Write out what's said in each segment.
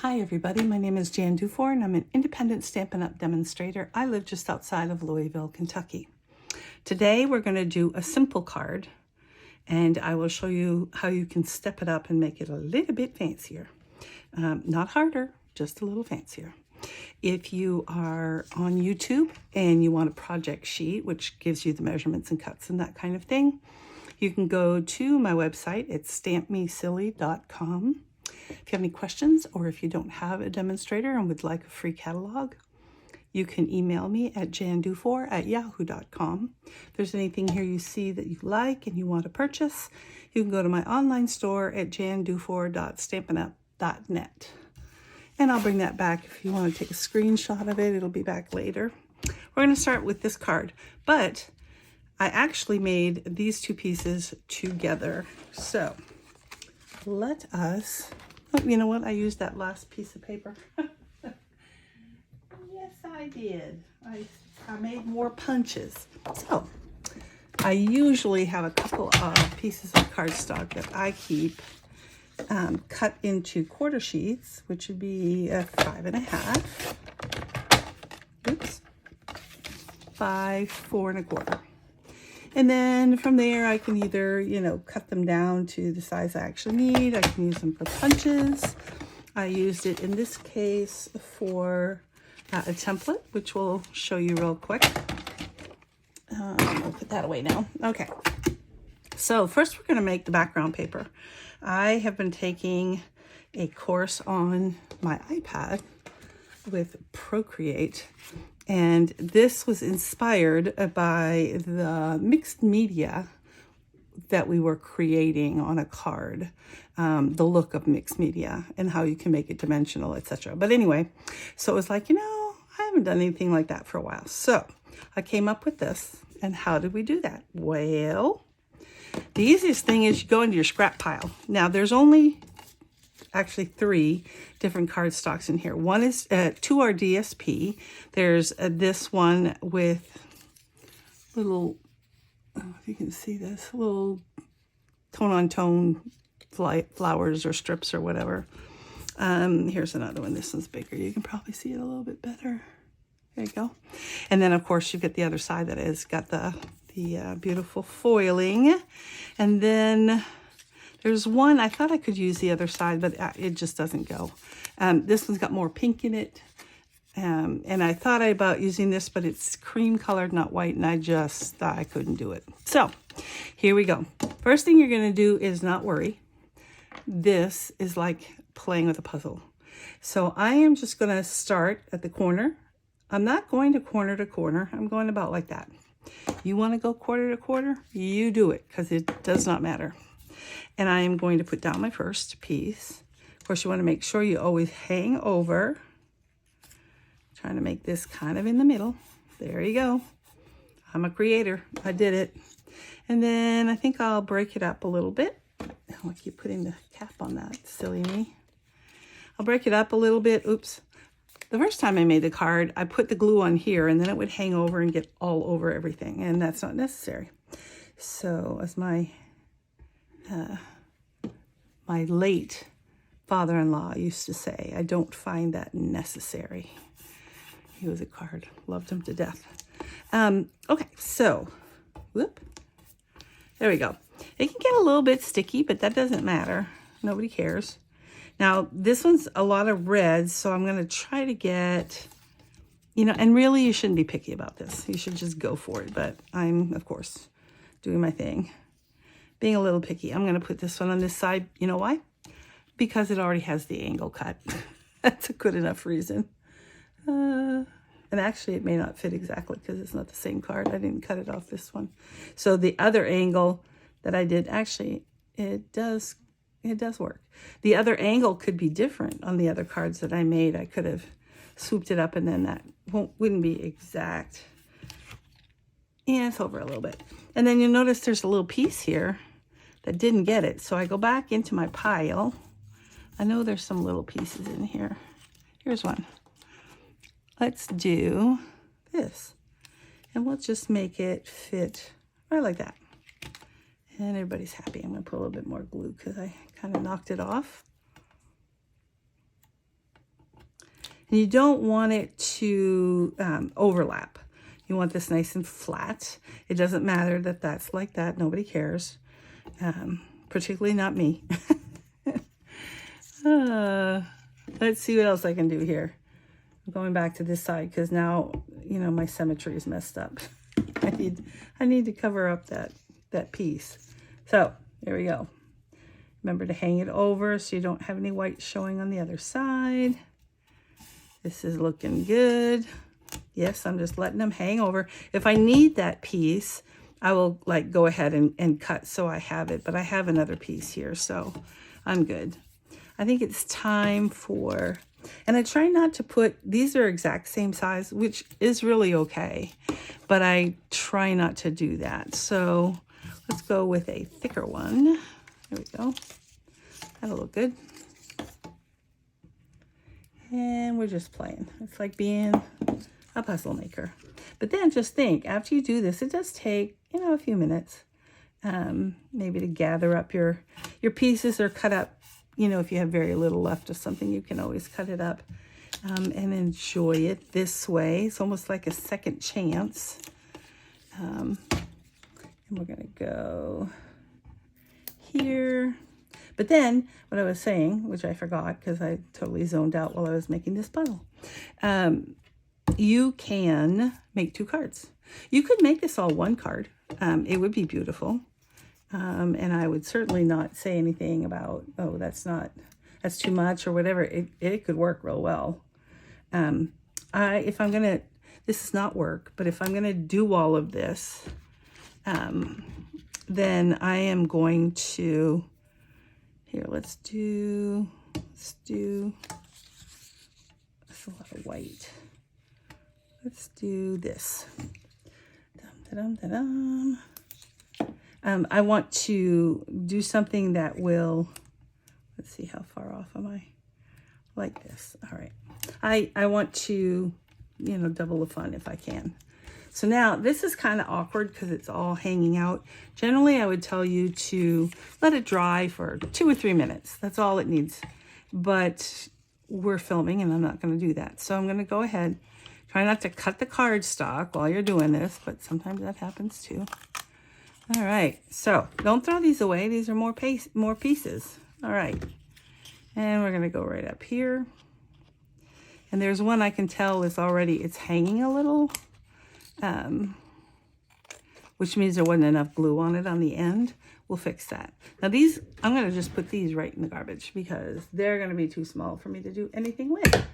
Hi everybody, my name is Jan Dufour and I'm an independent Stampin' Up! Demonstrator. I live just outside of Louisville, Kentucky. Today we're going to do a simple card and I will show you how you can step it up and make it a little bit fancier. Not harder, just a little fancier. If you are on YouTube and you want a project sheet, which gives you the measurements and cuts and that kind of thing, you can go to my website. It's stampmesilly.com. If you have any questions or if you don't have a demonstrator and would like a free catalog, you can email me at jandufour@yahoo.com. If there's anything here you see that you like and you want to purchase, you can go to my online store at jandufour.stampinup.net. And I'll bring that back if you want to take a screenshot of it. It'll be back later. We're going to start with this card, but I actually made these two pieces together. So let us... Oh, you know what? I used that last piece of paper. Yes, I did. I made more punches. So, I usually have a couple of pieces of cardstock that I keep cut into quarter sheets, which would be 5.5. Oops. By 4 1/4. And then from there, I can either, cut them down to the size I actually need. I can use them for punches. I used it in this case for a template, which we'll show you real quick. I'll put that away now. Okay. So first we're going to make the background paper. I have been taking a course on my iPad with Procreate. And this was inspired by the mixed media that we were creating on a card, the look of mixed media and how you can make it dimensional, etc. But anyway, so it was like, I haven't done anything like that for a while. So I came up with this. And how did we do that? Well, the easiest thing is you go into your scrap pile. Now there's only actually 3 different cardstocks in here. One is 2 are DSP. There's this one with little, if you can see this, little tone-on-tone flowers or strips or whatever. Here's another one. This one's bigger. You can probably see it a little bit better. There you go. And then, of course, you get the other side that has got the beautiful foiling. And then there's one, I thought I could use the other side, but it just doesn't go. This one's got more pink in it. And I thought about using this, but it's cream colored, not white, and I just thought I couldn't do it. So here we go. First thing you're going to do is not worry. This is like playing with a puzzle. So I am just going to start at the corner. I'm not going to corner. I'm going about like that. You want to go quarter to quarter? You do it, because it does not matter. And I am going to put down my first piece. Of course, you want to make sure you always hang over. Trying to make this kind of in the middle. There you go. I'm a creator. I did it. And then I think I'll break it up a little bit. Oh, I keep putting the cap on that. Silly me. I'll break it up a little bit. Oops. The first time I made the card, I put the glue on here and then it would hang over and get all over everything. And that's not necessary. So as my late father-in-law used to say, I don't find that necessary. He was a card. Loved him to death. Okay, so, whoop. There we go. It can get a little bit sticky, but that doesn't matter. Nobody cares. Now, this one's a lot of red, so I'm going to try to get, and really you shouldn't be picky about this. You should just go for it, but I'm, of course, doing my thing. Being a little picky. I'm going to put this one on this side. You know why? Because it already has the angle cut. That's a good enough reason. And actually, it may not fit exactly because it's not the same card. I didn't cut it off this one. So the other angle that I did, actually, it does work. The other angle could be different on the other cards that I made. I could have swooped it up and then that wouldn't be exact. Yeah, it's over a little bit. And then you'll notice there's a little piece here that didn't get it. So I go back into my pile. I know there's some little pieces in here. Here's one. Let's do this. And we'll just make it fit right like that. And everybody's happy. I'm going to put a little bit more glue because I kind of knocked it off. And you don't want it to overlap. You want this nice and flat. It doesn't matter that that's like that. Nobody cares. Particularly not me. Let's see what else I can do here. I'm going back to this side because now, you know, my symmetry is messed up. I need to cover up that piece. So there we go. Remember to hang it over so you don't have any white showing on the other side. This is looking good. Yes, I'm just letting them hang over. If I need that piece, I will like go ahead and cut so I have it, but I have another piece here, so I'm good. I think it's time for, and I try not to put, these are exact same size, which is really okay, but I try not to do that. So let's go with a thicker one. There we go. That'll look good. And we're just playing. It's like being a puzzle maker. But then just think, after you do this, it does take, you know, a few minutes, maybe to gather up your pieces or cut up. You know, if you have very little left of something, you can always cut it up and enjoy it this way. It's almost like a second chance. And we're going to go here. But then what I was saying, which I forgot because I totally zoned out while I was making this puzzle, you can make 2 cards. You could make this all 1 card. It would be beautiful. And I would certainly not say anything about, oh, that's too much or whatever. It could work real well. If I'm going to, this is not work, but if I'm going to do all of this, then I am going to, here, let's do, that's a lot of white. Let's do this. I want to do something that will, let's see, how far off am I? Like this. All right. I want to, you know, double the fun if I can. So now this is kind of awkward because it's all hanging out. Generally, I would tell you to let it dry for 2 or 3 minutes. That's all it needs. But we're filming and I'm not going to do that. So I'm going to go ahead. Try not to cut the cardstock while you're doing this, but sometimes that happens too. All right, so don't throw these away. These are more pieces. All right, and we're gonna go right up here. And there's one I can tell is already, it's hanging a little, which means there wasn't enough glue on it on the end. We'll fix that. Now these, I'm gonna just put these right in the garbage because they're gonna be too small for me to do anything with.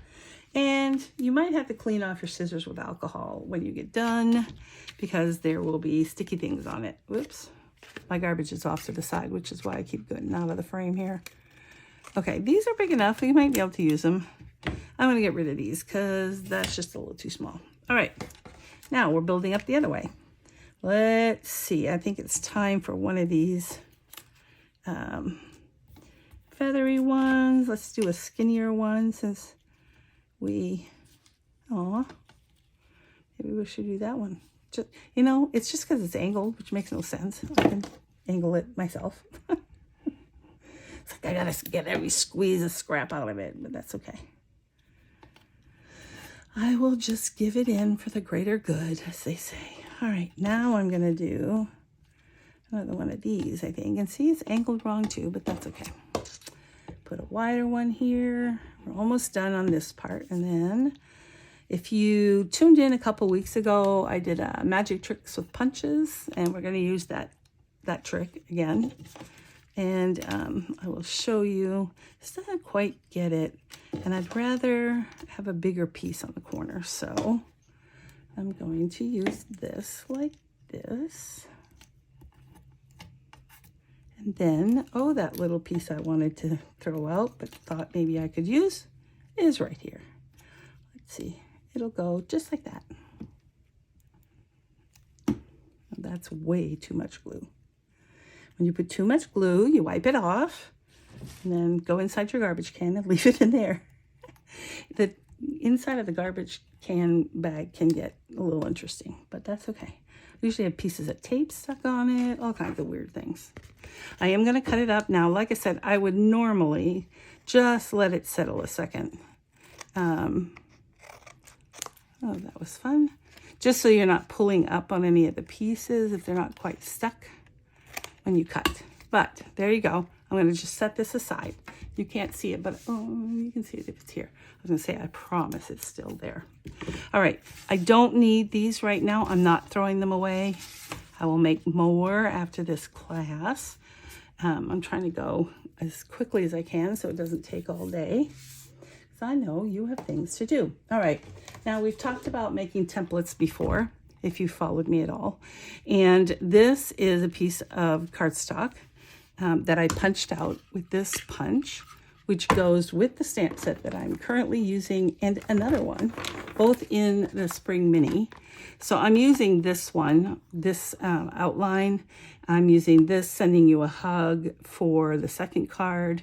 And you might have to clean off your scissors with alcohol when you get done because there will be sticky things on it. Whoops. My garbage is off to the side, which is why I keep getting out of the frame here. Okay, these are big enough. You might be able to use them. I'm going to get rid of these because that's just a little too small. All right, now we're building up the other way. Let's see. I think it's time for one of these feathery ones. Let's do a skinnier one since maybe we should do that one. Just, you know, it's just because it's angled, which makes no sense. I can angle it myself. It's like I gotta get every squeeze a scrap out of it, but that's okay. I will just give it in for the greater good, as they say. All right, now I'm gonna do another one of these, I think. And see, it's angled wrong too, but that's okay. Put a wider one here. We're almost done on this part. And then if you tuned in a couple weeks ago, I did magic tricks with punches, and we're going to use that trick again. And I will show you. This doesn't quite get it, and I'd rather have a bigger piece on the corner. So I'm going to use this like this. And then, oh, that little piece I wanted to throw out, but thought maybe I could use is right here. Let's see. It'll go just like that. That's way too much glue. When you put too much glue, you wipe it off and then go inside your garbage can and leave it in there. The inside of the garbage can bag can get a little interesting, but that's okay. Usually have pieces of tape stuck on it, all kinds of weird things. I am going to cut it up now. Like I said, I would normally just let it settle a second. Oh, that was fun. Just so you're not pulling up on any of the pieces if they're not quite stuck when you cut. But there you go. I'm going to just set this aside. You can't see it, but oh, you can see it if it's here. I was going to say, I promise it's still there. All right. I don't need these right now. I'm not throwing them away. I will make more after this class. I'm trying to go as quickly as I can so it doesn't take all day. Because I know you have things to do. All right. Now, we've talked about making templates before, if you followed me at all. And this is a piece of cardstock that I punched out with this punch, which goes with the stamp set that I'm currently using and another one, both in the Spring Mini. So I'm using this one, this outline. I'm using this Sending You a Hug for the second card.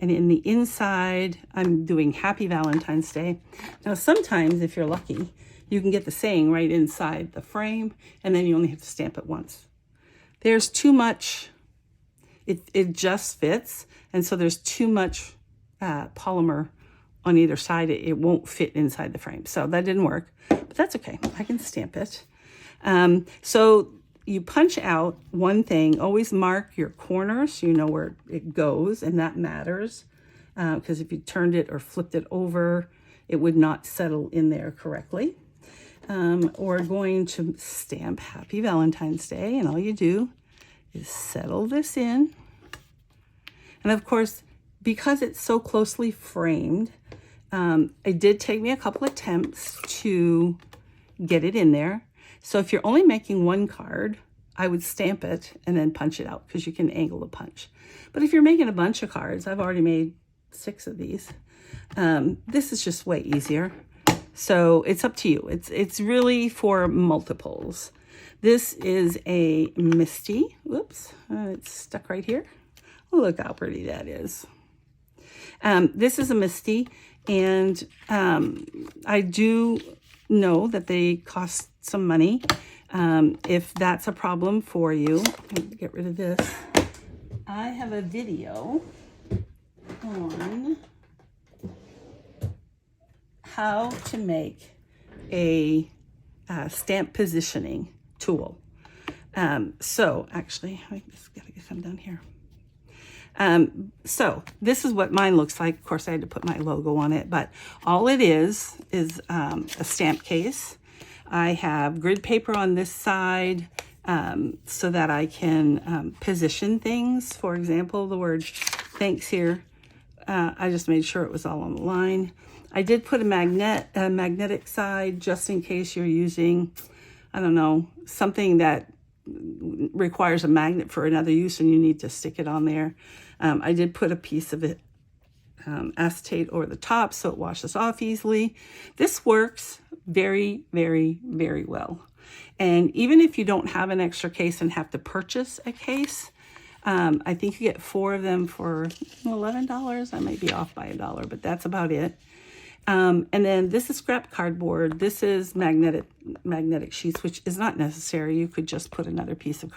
And in the inside, I'm doing Happy Valentine's Day. Now, sometimes if you're lucky, you can get the saying right inside the frame, and then you only have to stamp it once. There's too much, it just fits, and so there's too much polymer on either side. It won't fit inside the frame. So that didn't work, but that's okay. I can stamp it. So you punch out one thing, always mark your corners so you know where it goes, and that matters because if you turned it or flipped it over, it would not settle in there correctly. We're going to stamp Happy Valentine's Day, and all you do is settle this in. And of course, because it's so closely framed, it did take me a couple attempts to get it in there. So if you're only making one card, I would stamp it and then punch it out because you can angle the punch. But if you're making a bunch of cards, I've already made 6 of these. This is just way easier. So it's up to you. It's really for multiples. This is a Misty. Whoops, it's stuck right here. Look how pretty that is. This is a Misty, and I do know that they cost some money. If that's a problem for you, get rid of this. I have a video on how to make a stamp positioning tool. So actually, I just gotta come down here. So this is what mine looks like. Of course, I had to put my logo on it, but all it is a stamp case. I have grid paper on this side so that I can position things. For example, the word thanks here. I just made sure it was all on the line. I did put a magnetic side just in case you're using, I don't know, something that requires a magnet for another use and you need to stick it on there. I did put a piece of it acetate over the top so it washes off easily. This works very, very, very well. And even if you don't have an extra case and have to purchase a case, I think you get 4 of them for $11. I might be off by $1, but that's about it. And then this is scrap cardboard. This is magnetic sheets, which is not necessary. You could just put another piece of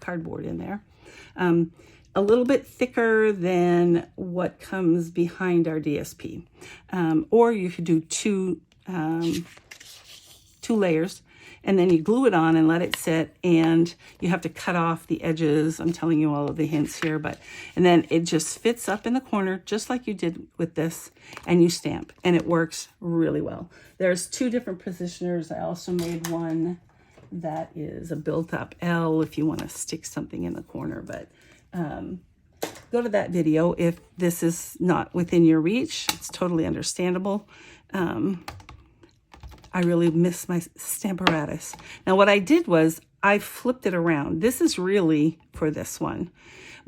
cardboard in there. A little bit thicker than what comes behind our DSP. Or you could do two layers, and then you glue it on and let it sit, and you have to cut off the edges. I'm telling you all of the hints here, and then it just fits up in the corner just like you did with this, and you stamp, and it works really well. There's 2 different positioners. I also made one that is a built-up L if you want to stick something in the corner, but go to that video if this is not within your reach. It's totally understandable. I really miss my Stamparatus. Now what I did was I flipped it around. This is really for this one,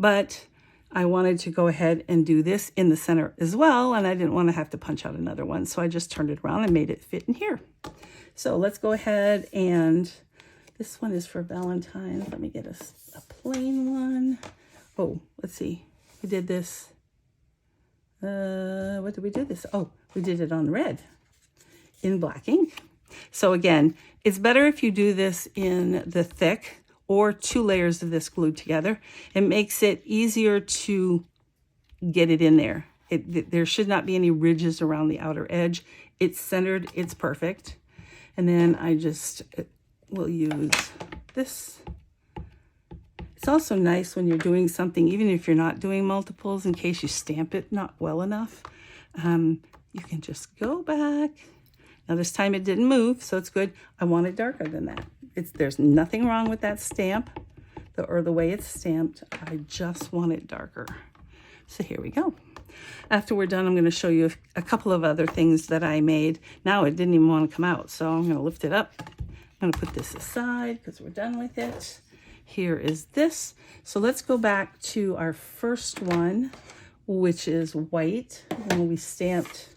but I wanted to go ahead and do this in the center as well, and I didn't want to have to punch out another one, so I just turned it around and made it fit in here. So let's go ahead, and this one is for Valentine's. Let me get a plain one. Oh, let's see. We did this. What did we do this? Oh, we did it on red in black ink. So again, it's better if you do this in the thick or 2 layers of this glued together. It makes it easier to get it in there. There should not be any ridges around the outer edge. It's centered, it's perfect. And then I just will use this. It's also nice when you're doing something, even if you're not doing multiples, in case you stamp it not well enough, you can just go back. Now this time it didn't move, so it's good. I want it darker than that. There's nothing wrong with that stamp or the way it's stamped. I just want it darker. So here we go. After we're done, I'm going to show you a couple of other things that I made. Now it didn't even want to come out, so I'm going to lift it up. I'm going to put this aside because we're done with it. Here is this. So let's go back to our first one, which is white. And we stamped,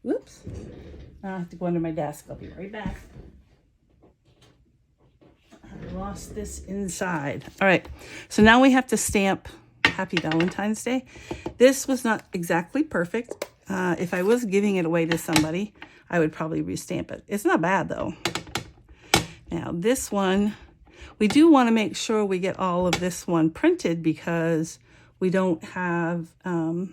whoops, I have to go under my desk. I'll be right back. I lost this inside. All right, so now we have to stamp Happy Valentine's Day. This was not exactly perfect. If I was giving it away to somebody, I would probably restamp it. It's not bad though. Now this one, we do want to make sure we get all of this one printed because we don't have the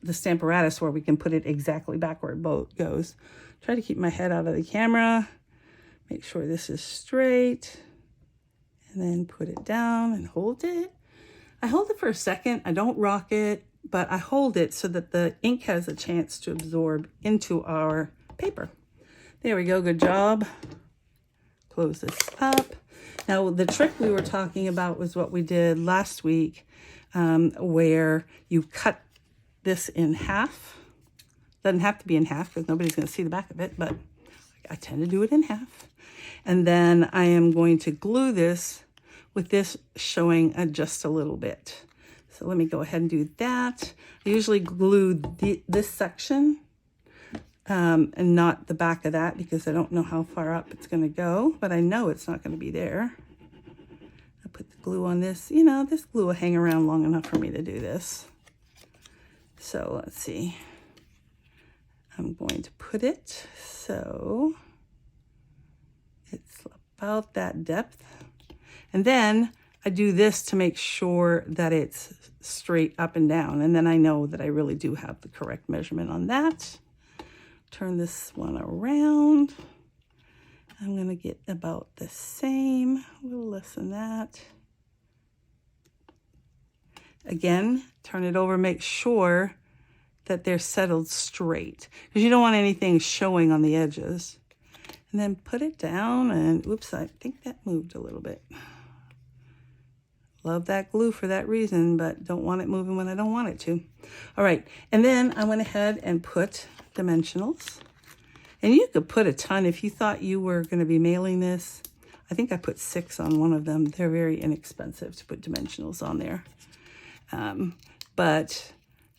Stamparatus where we can put it exactly back where it goes. Try to keep my head out of the camera. Make sure this is straight. And then put it down and hold it. I hold it for a second. I don't rock it, but I hold it so that the ink has a chance to absorb into our paper. There we go. Good job. Close this up. Now, the trick we were talking about was what we did last week, where you cut this in half. Doesn't have to be in half because nobody's going to see the back of it, but I tend to do it in half. And then I am going to glue this with this showing just a little bit. So let me go ahead and do that. I usually glue this section and not the back of that because I don't know how far up it's going to go, but I know it's not going to be there. I put the glue on this. You know, this glue will hang around long enough for me to do this. So let's see. I'm going to put it so it's about that depth. And then I do this to make sure that it's straight up and down. And then I know that I really do have the correct measurement on that. Turn this one around. I'm going to get about the same, a little less than that. Again, turn it over, make sure that they're settled straight because you don't want anything showing on the edges. And then put it down and, oops, I think that moved a little bit. Love that glue for that reason, but don't want it moving when I don't want it to. All right, and then I went ahead and put dimensionals. And you could put a ton if you thought you were going to be mailing this. I think I put 6 on one of them. They're very inexpensive to put dimensionals on there. But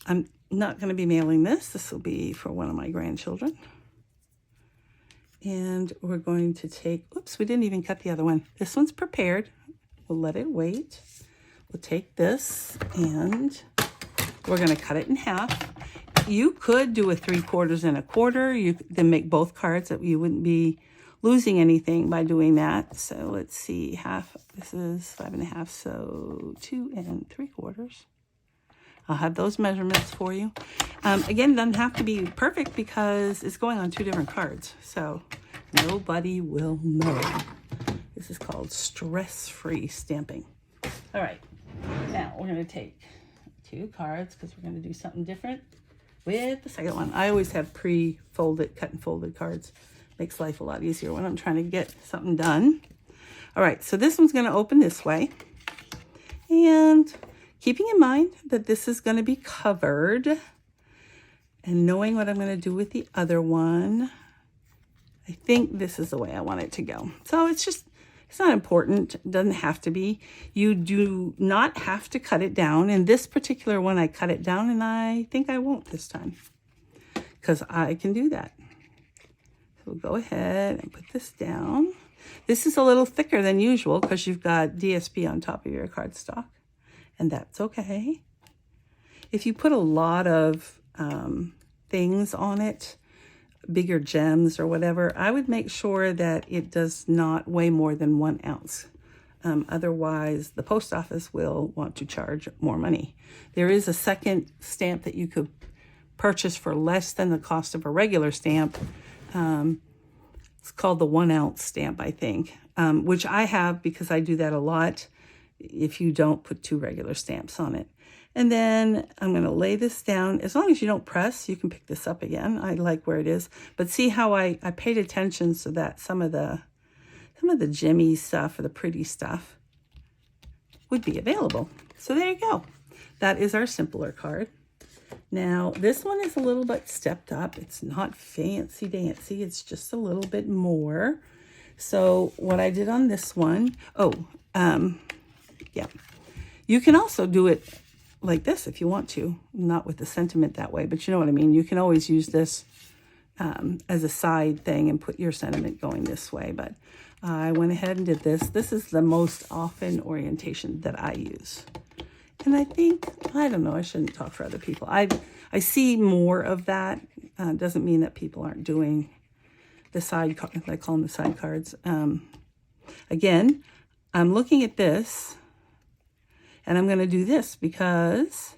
I'm not going to be mailing this. This will be for one of my grandchildren. And we're going to take, oops, we didn't even cut the other one. This one's prepared. We'll let it wait. We'll take this and we're going to cut it in half. You could do a 3/4 and a 1/4. You could then make both cards that you wouldn't be losing anything by doing that. So let's see, half, this is 5 1/2, so 2 3/4. I'll have those measurements for you. Again, it doesn't have to be perfect because it's going on 2 different cards. So nobody will know. This is called stress-free stamping. All right, now we're going to take 2 cards because we're going to do something different with the second one. I always have pre-folded, cut and folded cards. Makes life a lot easier when I'm trying to get something done. All right, so this one's going to open this way. And keeping in mind that this is going to be covered and knowing what I'm going to do with the other one, I think this is the way I want it to go. So it's not important. It doesn't have to be. You do not have to cut it down. In this particular one, I cut it down, and I think I won't this time because I can do that. So we'll go ahead and put this down. This is a little thicker than usual because you've got DSP on top of your cardstock, and that's okay. If you put a lot of things on it, bigger gems or whatever, I would make sure that it does not weigh more than 1 ounce. Otherwise, the post office will want to charge more money. There is a second stamp that you could purchase for less than the cost of a regular stamp It's called the 1 ounce stamp, I think, which I have because I do that a lot if you don't put 2 regular stamps on it. And then I'm going to lay this down. As long as you don't press, you can pick this up again. I like where it is. But see how I paid attention so that some of the Jimmy stuff or the pretty stuff would be available. So there you go. That is our simpler card. Now, this one is a little bit stepped up. It's not fancy dancy. It's just a little bit more. So what I did on this one, yeah. You can also do it like this if you want to, not with the sentiment that way, but you know what I mean. You can always use this as a side thing and put your sentiment going this way. But I went ahead and did this. This is the most often orientation that I use. And I think, I don't know, I shouldn't talk for other people. I see more of that. Doesn't mean that people aren't doing the side cards. I call them the side cards. Again, I'm looking at this, and I'm going to do this because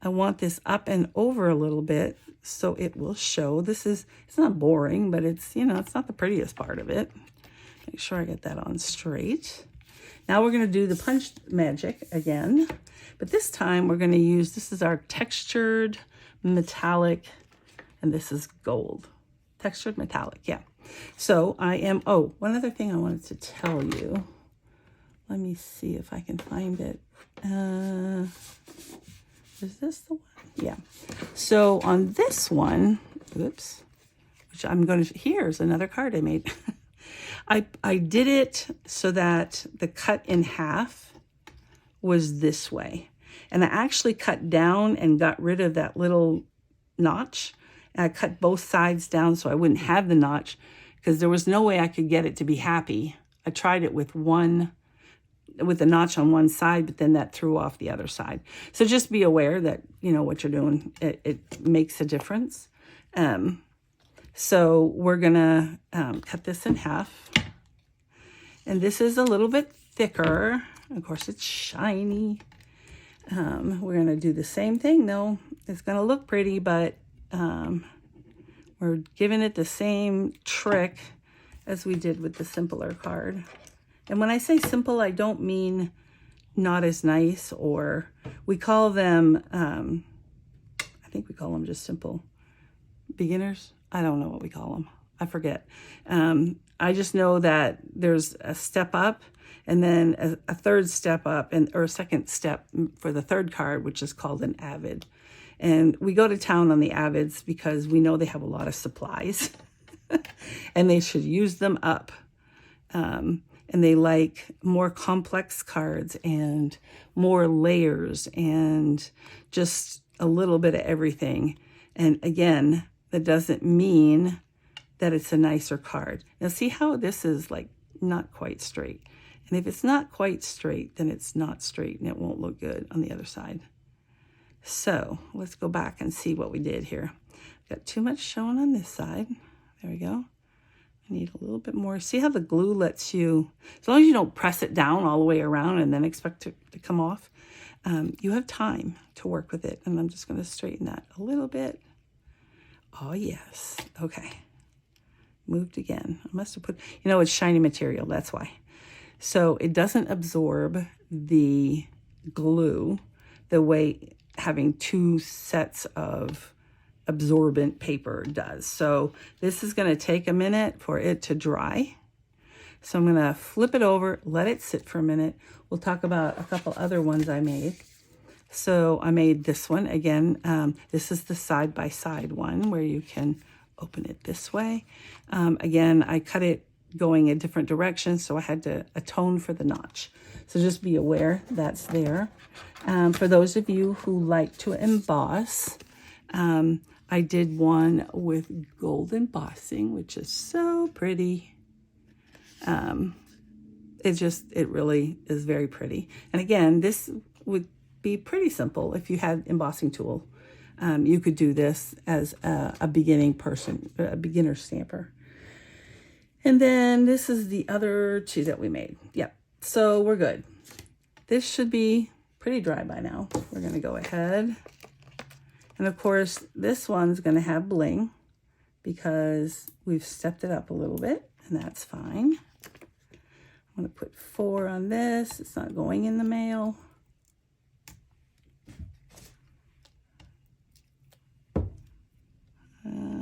I want this up and over a little bit so it will show. It's not boring, but it's, it's not the prettiest part of it. Make sure I get that on straight. Now we're going to do the punch magic again, but this time we're going to use, this is our textured metallic, and this is gold. Textured metallic, yeah. So one other thing I wanted to tell you. Let me see if I can find it. Is this the one? Yeah. So on this one, oops, which here's another card I made. I did it so that the cut in half was this way. And I actually cut down and got rid of that little notch. And I cut both sides down so I wouldn't have the notch because there was no way I could get it to be happy. I tried it with the notch on one side, but then that threw off the other side. So just be aware that, what you're doing, it makes a difference. So we're gonna cut this in half. And this is a little bit thicker. Of course, it's shiny. We're gonna do the same thing though. It's gonna look pretty, but we're giving it the same trick as we did with the simpler card. And when I say simple, I don't mean not as nice, or we call them, I think we call them just simple beginners. I don't know what we call them. I forget. I just know that there's a step up and then a third step up or a second step for the third card, which is called an avid. And we go to town on the avids because we know they have a lot of supplies and they should use them up. And they like more complex cards and more layers and just a little bit of everything. And again, that doesn't mean that it's a nicer card. Now see how this is like not quite straight. And if it's not quite straight, then it's not straight and it won't look good on the other side. So let's go back and see what we did here. Got too much showing on this side. There we go. I need a little bit more. See how the glue lets you, as long as you don't press it down all the way around and then expect it to come off, you have time to work with it. And I'm just going to straighten that a little bit. Oh, yes. Okay. Moved again. I must have put, it's shiny material. That's why. So it doesn't absorb the glue the way having 2 sets of absorbent paper does. So this is going to take a minute for it to dry. So I'm going to flip it over, let it sit for a minute. We'll talk about a couple other ones I made. So I made this one again. This is the side-by-side one where you can open it this way. Again, I cut it going a different direction, so I had to atone for the notch. So just be aware that's there. For those of you who like to emboss, I did one with gold embossing, which is so pretty. It really is very pretty. And again, this would be pretty simple if you had embossing tool. You could do this as a beginner stamper. And then this is the other 2 that we made. Yep. So we're good. This should be pretty dry by now. We're going to go ahead. And of course, this one's going to have bling because we've stepped it up a little bit, and that's fine. I'm going to put 4 on this. It's not going in the mail.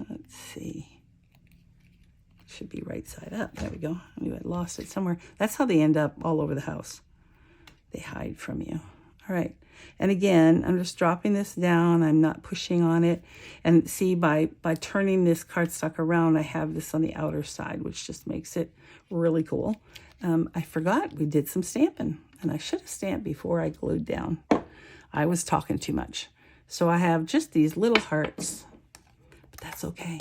Let's see. Should be right side up. There we go. I knew I'd lost it somewhere. That's how they end up all over the house. They hide from you. All right. And again, I'm just dropping this down. I'm not pushing on it. And see, by turning this cardstock around, I have this on the outer side, which just makes it really cool. I forgot we did some stamping, and I should have stamped before I glued down. I was talking too much. So I have just these little hearts, but that's okay.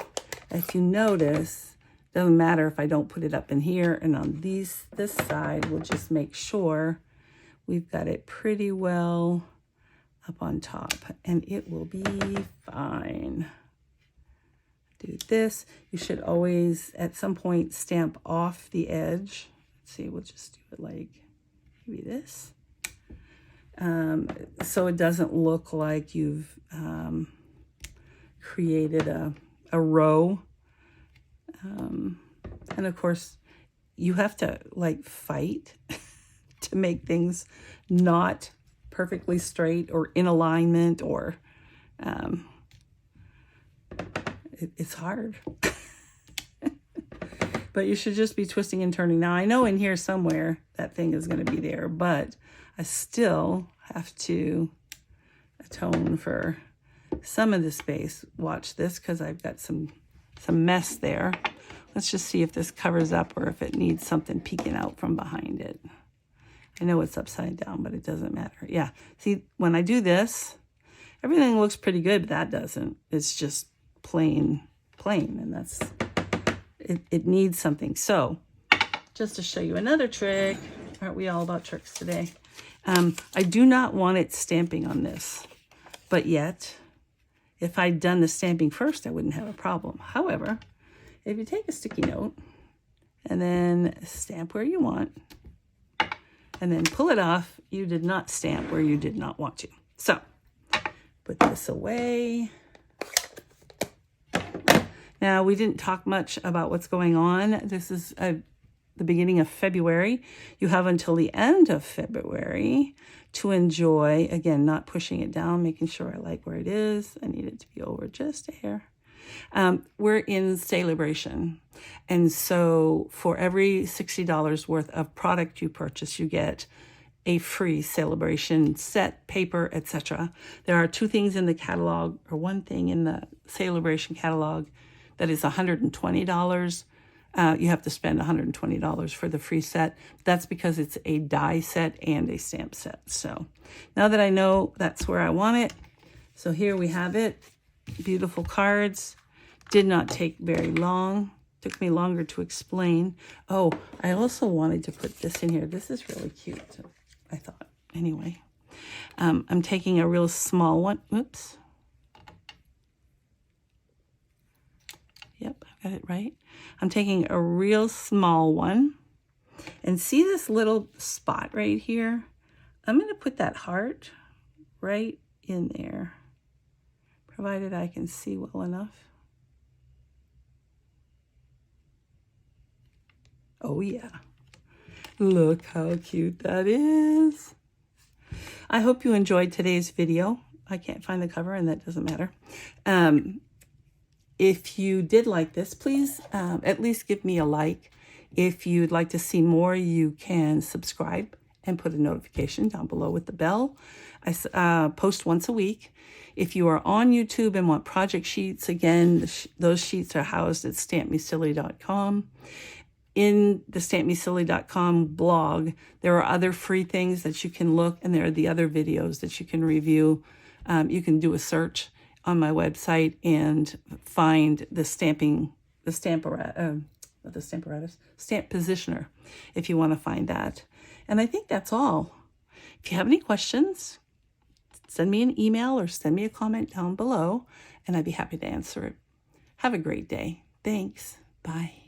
If you notice, doesn't matter if I don't put it up in here, and on this side, we'll just make sure we've got it pretty well up on top, and it will be fine. Do this. You should always, at some point, stamp off the edge. Let's see, we'll just do it like maybe this. So it doesn't look like you've created a row. And of course, you have to like fight to make things not perfectly straight or in alignment, or it's hard. But you should just be twisting and turning. Now, I know in here somewhere that thing is going to be there, but I still have to atone for some of the space. Watch this, because I've got some mess there. Let's just see if this covers up or if it needs something peeking out from behind it. I know it's upside down, but it doesn't matter. Yeah, see, when I do this, everything looks pretty good, but that doesn't. It's just plain, and that's, it needs something. So, just to show you another trick, aren't we all about tricks today? I do not want it stamping on this, but yet, if I'd done the stamping first, I wouldn't have a problem. However, if you take a sticky note and then stamp where you want, and then pull it off, you did not stamp where you did not want to. So, put this away. Now, we didn't talk much about what's going on. This is the beginning of February. You have until the end of February to enjoy, again, not pushing it down, making sure I like where it is. I need it to be over just a hair. We're in Celebration. And so for every $60 worth of product you purchase, you get a free Celebration set, paper, etc. There are 2 things in the catalog, or 1 thing in the Celebration catalog that is $120. You have to spend $120 for the free set. That's because it's a die set and a stamp set. So now that I know that's where I want it, so here we have it. Beautiful cards. Did not take very long. Took me longer to explain. Oh, I also wanted to put this in here. This is really cute, I thought. Anyway, I'm taking a real small one. Oops. Yep, I got it right. I'm taking a real small one. And see this little spot right here? I'm going to put that heart right in there, provided I can see well enough. Oh yeah. Look how cute that is. I hope you enjoyed today's video. I can't find the cover, and that doesn't matter. If you did like this, please at least give me a like. If you'd like to see more, you can subscribe and put a notification down below with the bell. I post once a week. If you are on YouTube and want project sheets, again, those sheets are housed at stampmesilly.com. In the stampmesilly.com blog, there are other free things that you can look, and there are the other videos that you can review. You can do a search on my website and find the stamp positioner if you want to find that. And I think that's all. If you have any questions, send me an email or send me a comment down below, and I'd be happy to answer it. Have a great day. Thanks. Bye.